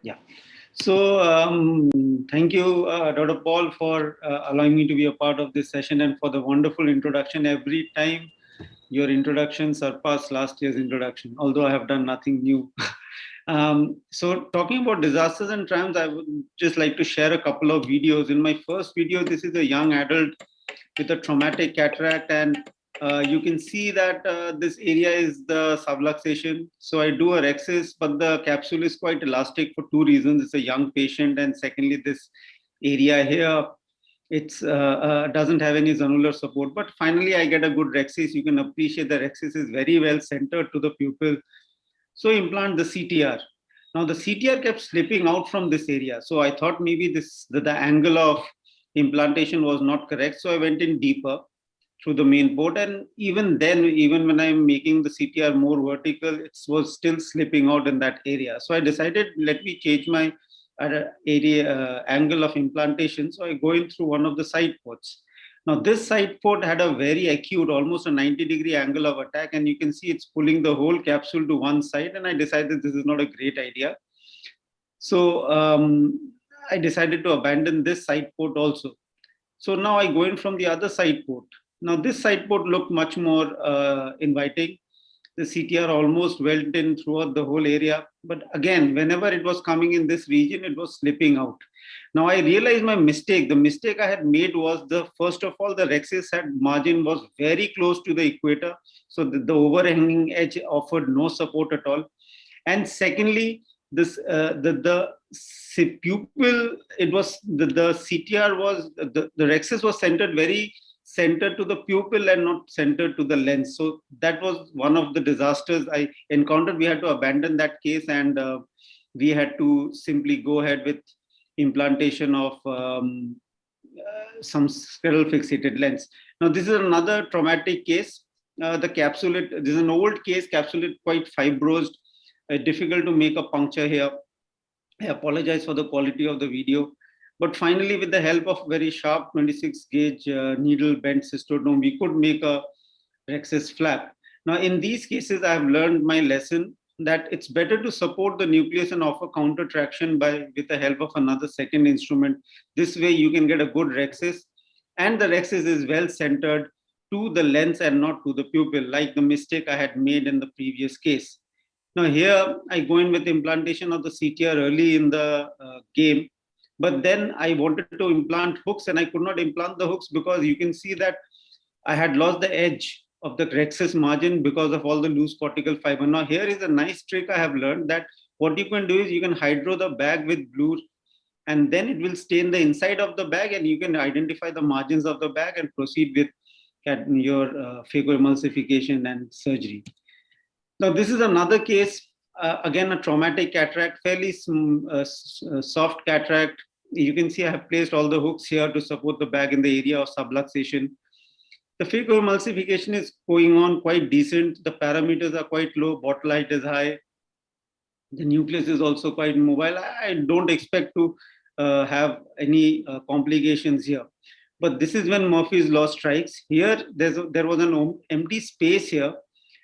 Yeah. So thank you, Dr. Paul, for allowing me to be a part of this session and for the wonderful introduction. Every time your introduction surpassed last year's introduction, although I have done nothing new. So talking about disasters and triumphs, I would just like to share a couple of videos. In my first video, this is a young adult with a traumatic cataract, and you can see that this area is the subluxation. So I do a rhexis, but the capsule is quite elastic for two reasons. It's a young patient, and secondly, this area here, it's doesn't have any zonular support. But finally, I get a good rhexis. You can appreciate the rhexis is very well centered to the pupil. So implant the CTR. Now the CTR kept slipping out from this area. So I thought maybe the angle of implantation was not correct. So I went in deeper through the main port. And even then, even when I'm making the CTR more vertical, it was still slipping out in that area. So I decided, let me change my angle of implantation. So I go in through one of the side ports. Now this side port had a very acute, almost a 90-degree angle of attack, and you can see it's pulling the whole capsule to one side, and I decided this is not a great idea. So I decided to abandon this side port also. So now I go in from the other side port. Now this side port looked much more inviting. The CTR almost went in throughout the whole area. But again, whenever it was coming in this region, it was slipping out. Now I realized my mistake. The mistake I had made was first of all, the rhexis margin was very close to the equator. So the overhanging edge offered no support at all. And secondly, the pupil, it was the CTR was, the rhexis was centered to the pupil and not centered to the lens. So that was one of the disasters I encountered. We had to abandon that case, and we had to simply go ahead with implantation of some scleral fixated lens. Now this is another traumatic case. The capsulate, this is an old case, capsulate quite fibrosed, difficult to make a puncture here. I apologize for the quality of the video. But finally, with the help of very sharp 26 gauge needle bent cystodome, we could make a rhexis flap. Now, in these cases, I have learned my lesson that it's better to support the nucleus and offer counter traction with the help of another second instrument. This way, you can get a good rhexis, and the rhexis is well centered to the lens and not to the pupil, like the mistake I had made in the previous case. Now, here I go in with implantation of the CTR early in the game. But then I wanted to implant hooks, and I could not implant the hooks because you can see that I had lost the edge of the rhexis margin because of all the loose cortical fiber. Now here is a nice trick I have learned, that what you can do is you can hydro the bag with blue, and then it will stain the inside of the bag, and you can identify the margins of the bag and proceed with your phacoemulsification and surgery. Now this is another case, again a traumatic cataract, fairly soft cataract. You can see I have placed all the hooks here to support the bag in the area of subluxation. The phacoemulsification is going on quite decent. The parameters are quite low, bottle height is high. The nucleus is also quite mobile. I don't expect to have any complications here. But this is when Murphy's law strikes. Here, there was an empty space here.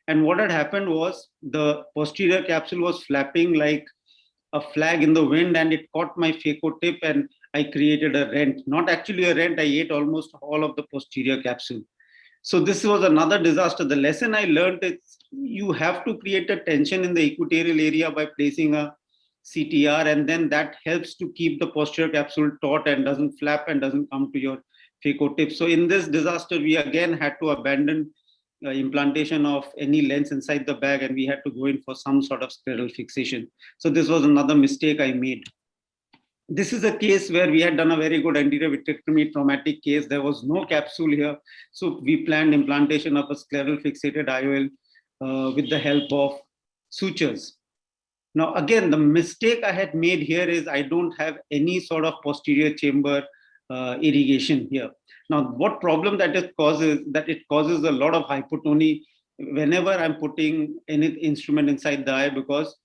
And what had happened was the posterior capsule was flapping like a flag in the wind, and it caught my phaco tip, and I created a rent. Not actually a rent, I ate almost all of the posterior capsule. So this was another disaster. The lesson I learned is you have to create a tension in the equatorial area by placing a CTR, and then that helps to keep the posterior capsule taut and doesn't flap and doesn't come to your phaco tip. So in this disaster, we again had to abandon implantation of any lens inside the bag, and we had to go in for some sort of scleral fixation. So this was another mistake I made. This is a case where we had done a very good anterior vitrectomy traumatic case. There was no capsule here. So we planned implantation of a scleral fixated IOL with the help of sutures. Now, again, the mistake I had made here is I don't have any sort of posterior chamber irrigation here. Now, what problem that it causes a lot of hypotony whenever I'm putting any instrument inside the eye, because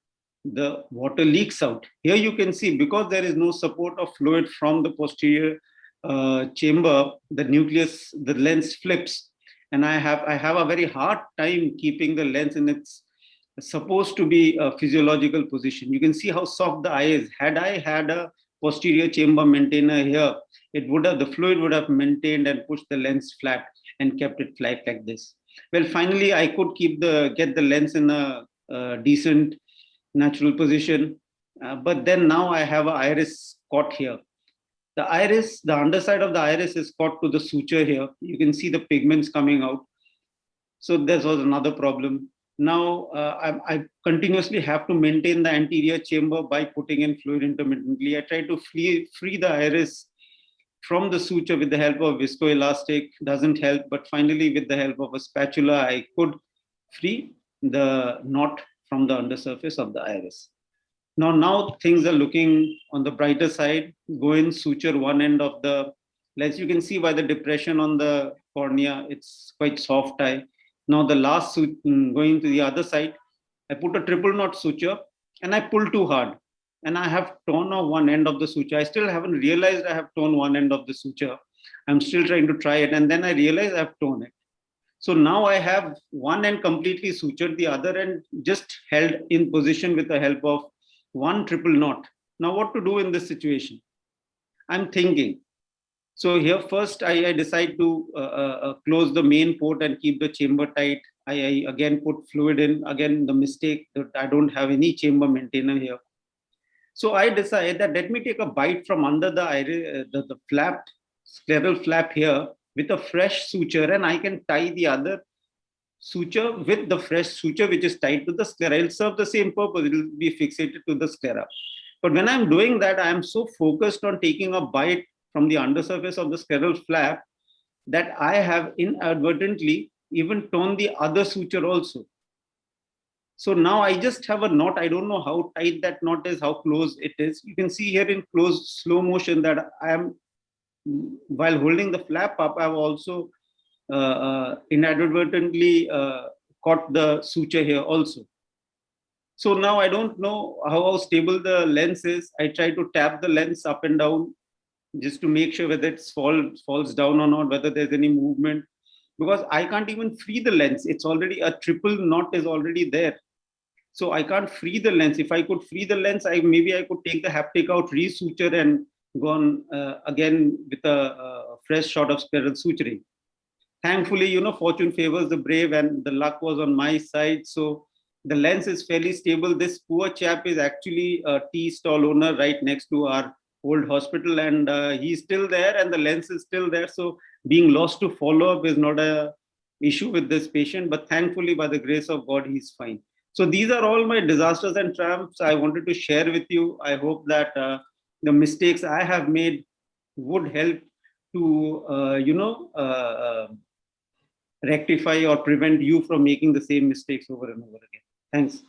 the water leaks out. Here you can see, because there is no support of fluid from the posterior chamber, the nucleus, the lens flips, and I have a very hard time keeping the lens in its supposed to be a physiological position. You can see how soft the eye is. Had I had a posterior chamber maintainer here, it would have, the fluid would have maintained and pushed the lens flat and kept it flat like this. Well, finally, I could get the lens in a decent natural position. But then now I have an iris caught here. The iris, the underside of the iris is caught to the suture here. You can see the pigments coming out. So this was another problem. Now I continuously have to maintain the anterior chamber by putting in fluid intermittently. I try to free the iris from the suture with the help of viscoelastic, doesn't help, but finally with the help of a spatula, I could free the knot from the undersurface of the iris. Now things are looking on the brighter side. Go in, suture one end of the lens. You can see by the depression on the cornea, it's quite soft eye. Now the last going to the other side, I put a triple knot suture and I pull too hard. And I have torn off one end of the suture. I still haven't realized I have torn one end of the suture. I'm still trying to try it. And then I realize I've torn it. So now I have one end completely sutured, the other end just held in position with the help of one triple knot. Now what to do in this situation? I'm thinking. So here first I decide to close the main port and keep the chamber tight. I again put fluid in. Again, the mistake that I don't have any chamber maintainer here. So I decide that let me take a bite from under the iris, the flap, scleral flap here with a fresh suture, and I can tie the other suture with the fresh suture which is tied to the sclera. It will serve the same purpose. It will be fixated to the sclera. But when I'm doing that, I am so focused on taking a bite from the undersurface of the scleral flap that I have inadvertently even torn the other suture also. So now I just have a knot. I don't know how tight that knot is, how close it is. You can see here in close slow motion that I am, while holding the flap up, I've also inadvertently caught the suture here also. So now I don't know how stable the lens is. I try to tap the lens up and down just to make sure whether it falls down or not, whether there's any movement, because I can't even free the lens. It's already a triple knot is already there. So I can't free the lens. If I could free the lens, maybe I could take the haptic out, re-suture and go on again with a fresh shot of scleral suturing. Thankfully, fortune favors the brave and the luck was on my side. So the lens is fairly stable. This poor chap is actually a tea stall owner right next to our old hospital, and he's still there and the lens is still there. So being lost to follow-up is not a issue with this patient, but thankfully by the grace of God, he's fine. So these are all my disasters and triumphs I wanted to share with you. I hope that the mistakes I have made would help to, rectify or prevent you from making the same mistakes over and over again. Thanks.